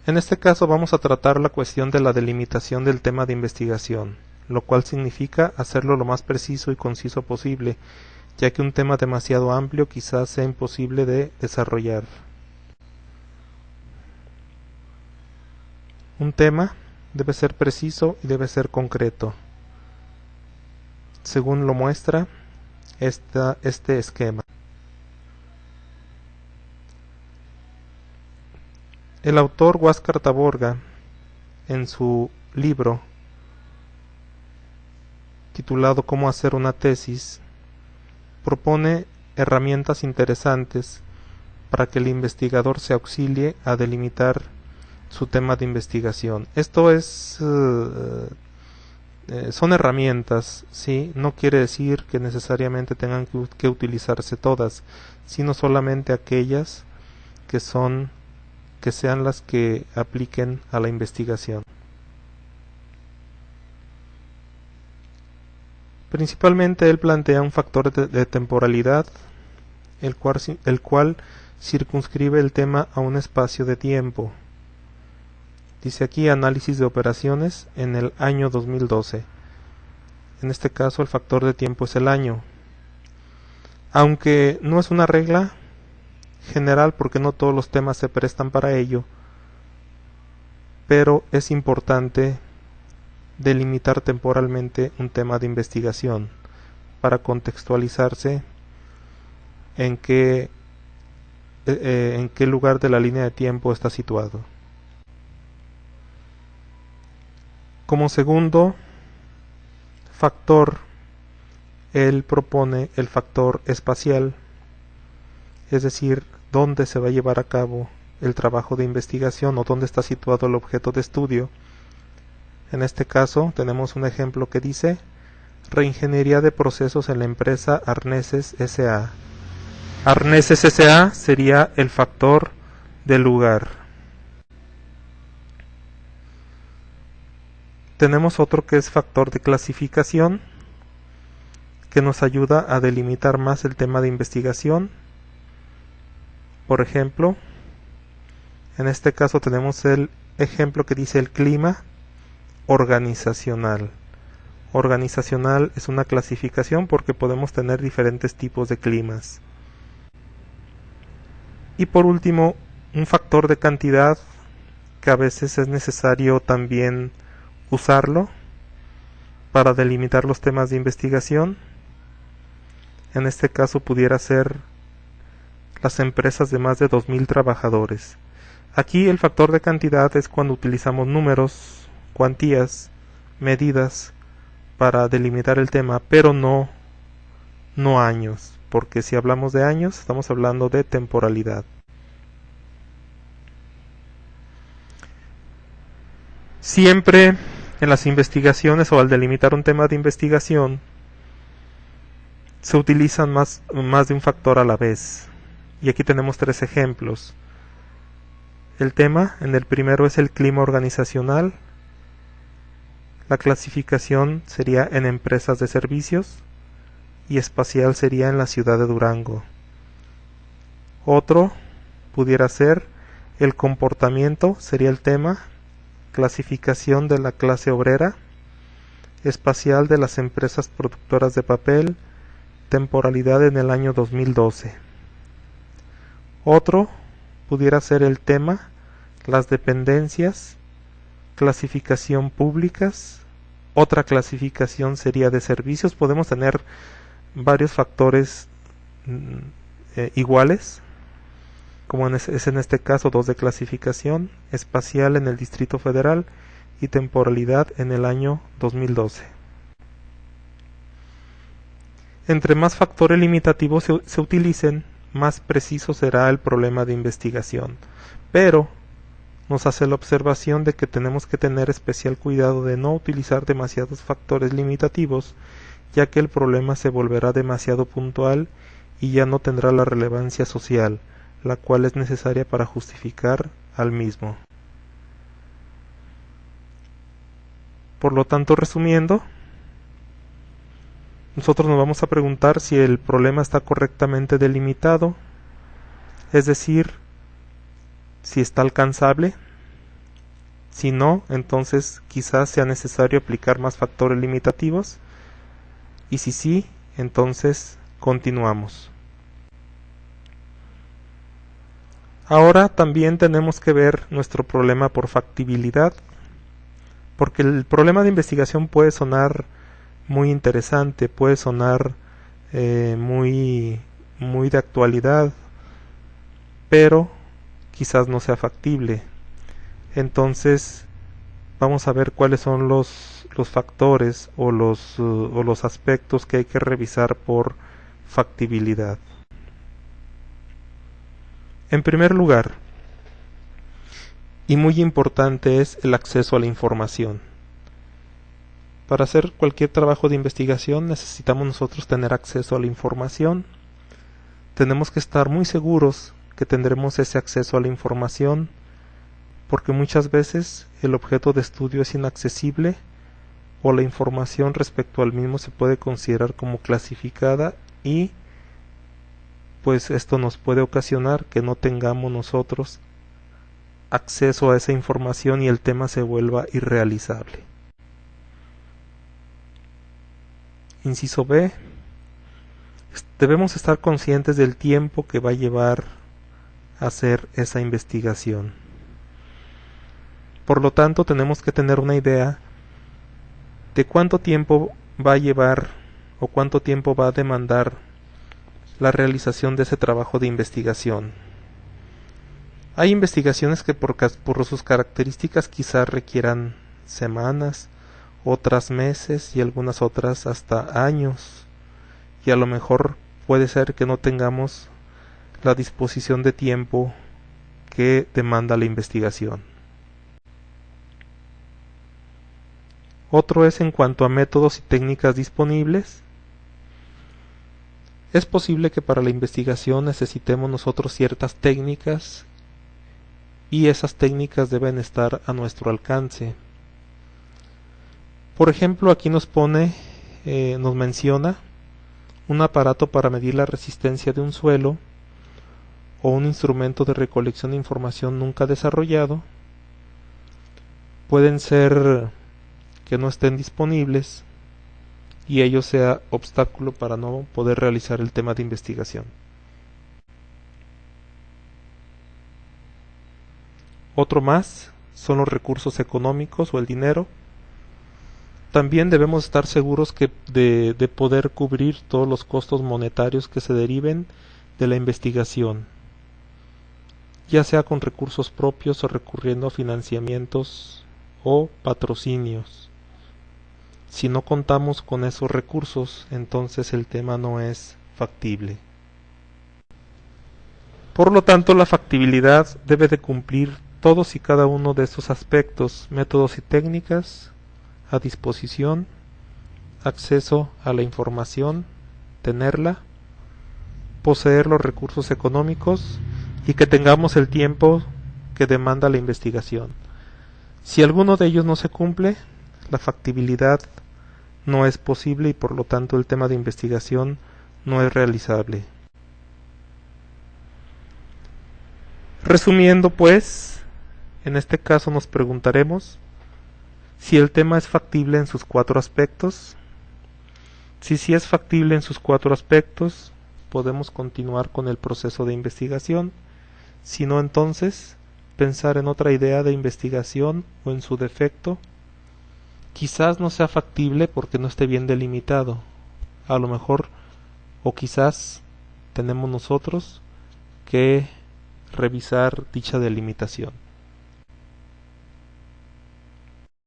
En este caso vamos a tratar la cuestión de la delimitación del tema de investigación, lo cual significa hacerlo lo más preciso y conciso posible, ya que un tema demasiado amplio quizás sea imposible de desarrollar. Un tema debe ser preciso y debe ser concreto, según lo muestra este esquema. El autor Huáscar Taborga, en su libro titulado Cómo hacer una tesis, propone herramientas interesantes para que el investigador se auxilie a delimitar su tema de investigación. Esto es son herramientas, ¿sí? No quiere decir que necesariamente tengan que utilizarse todas, sino solamente aquellas que sean las que apliquen a la investigación. Principalmente él plantea un factor de temporalidad, el cual circunscribe el tema a un espacio de tiempo. Dice aquí análisis de operaciones en el año 2012. En este caso el factor de tiempo es el año. Aunque no es una regla general porque no todos los temas se prestan para ello, pero es importante delimitar temporalmente un tema de investigación para contextualizarse en qué lugar de la línea de tiempo está situado. Como segundo factor, él propone el factor espacial, es decir, dónde se va a llevar a cabo el trabajo de investigación o dónde está situado el objeto de estudio. En este caso tenemos un ejemplo que dice reingeniería de procesos en la empresa Arneses S.A. Arneses S.A. sería el factor del lugar. Tenemos otro que es factor de clasificación, que nos ayuda a delimitar más el tema de investigación. Por ejemplo, en este caso tenemos el ejemplo que dice el clima organizacional. Organizacional es una clasificación porque podemos tener diferentes tipos de climas. Y por último, un factor de cantidad que a veces es necesario también usarlo para delimitar los temas de investigación. En este caso pudiera ser las empresas de más de 2.000 trabajadores. Aquí el factor de cantidad es cuando utilizamos números, cuantías, medidas para delimitar el tema, pero no años, porque si hablamos de años estamos hablando de temporalidad. Siempre en las investigaciones o al delimitar un tema de investigación se utilizan más de un factor a la vez. Y aquí tenemos 3 ejemplos. El tema en el primero es el clima organizacional. La clasificación sería en empresas de servicios y espacial sería en la ciudad de Durango. Otro pudiera ser el comportamiento, sería el tema, clasificación de la clase obrera, espacial de las empresas productoras de papel, temporalidad en el año 2012. Otro pudiera ser el tema, las dependencias, clasificación públicas. Otra clasificación sería de servicios. Podemos tener varios factores iguales, como es en este caso 2 de clasificación, espacial en el Distrito Federal y temporalidad en el año 2012. Entre más factores limitativos se utilicen, más preciso será el problema de investigación, pero nos hace la observación de que tenemos que tener especial cuidado de no utilizar demasiados factores limitativos, ya que el problema se volverá demasiado puntual y ya no tendrá la relevancia social, la cual es necesaria para justificar al mismo. Por lo tanto, resumiendo, nosotros nos vamos a preguntar si el problema está correctamente delimitado, es decir, si está alcanzable, Si no, entonces quizás sea necesario aplicar más factores limitativos. Y si sí, entonces continuamos. Ahora también tenemos que ver nuestro problema por factibilidad, porque el problema de investigación puede sonar muy interesante, puede sonar muy de actualidad, pero quizás no sea factible. Entonces vamos a ver cuáles son los factores o los aspectos que hay que revisar por factibilidad. En primer lugar, y muy importante, es el acceso a la información. Para hacer cualquier trabajo de investigación necesitamos nosotros tener acceso a la información. Tenemos que estar muy seguros que tendremos ese acceso a la información, porque muchas veces el objeto de estudio es inaccesible o la información respecto al mismo se puede considerar como clasificada y pues esto nos puede ocasionar que no tengamos nosotros acceso a esa información y el tema se vuelva irrealizable. Inciso B. Debemos estar conscientes del tiempo que va a llevar a hacer esa investigación. Por lo tanto, tenemos que tener una idea de cuánto tiempo va a llevar o cuánto tiempo va a demandar la realización de ese trabajo de investigación. Hay investigaciones que por sus características quizás requieran semanas, otras meses y algunas otras hasta años. Y a lo mejor puede ser que no tengamos la disposición de tiempo que demanda la investigación. Otro es en cuanto a métodos y técnicas disponibles. Es posible que para la investigación necesitemos nosotros ciertas técnicas y esas técnicas deben estar a nuestro alcance. Por ejemplo, aquí nos menciona un aparato para medir la resistencia de un suelo o un instrumento de recolección de información nunca desarrollado. Pueden ser que no estén disponibles y ello sea obstáculo para no poder realizar el tema de investigación. Otro más son los recursos económicos o el dinero. También debemos estar seguros de poder cubrir todos los costos monetarios que se deriven de la investigación, ya sea con recursos propios o recurriendo a financiamientos o patrocinios. Si no contamos con esos recursos, entonces el tema no es factible. Por lo tanto, la factibilidad debe de cumplir todos y cada uno de estos aspectos: métodos y técnicas a disposición, acceso a la información, tenerla, poseer los recursos económicos y que tengamos el tiempo que demanda la investigación. Si alguno de ellos no se cumple, la factibilidad no es posible y por lo tanto el tema de investigación no es realizable. Resumiendo pues, en este caso nos preguntaremos si el tema es factible en sus 4 aspectos. Si sí es factible en sus 4 aspectos, podemos continuar con el proceso de investigación. Si no, entonces pensar en otra idea de investigación o en su defecto. Quizás no sea factible porque no esté bien delimitado. A lo mejor o quizás tenemos nosotros que revisar dicha delimitación.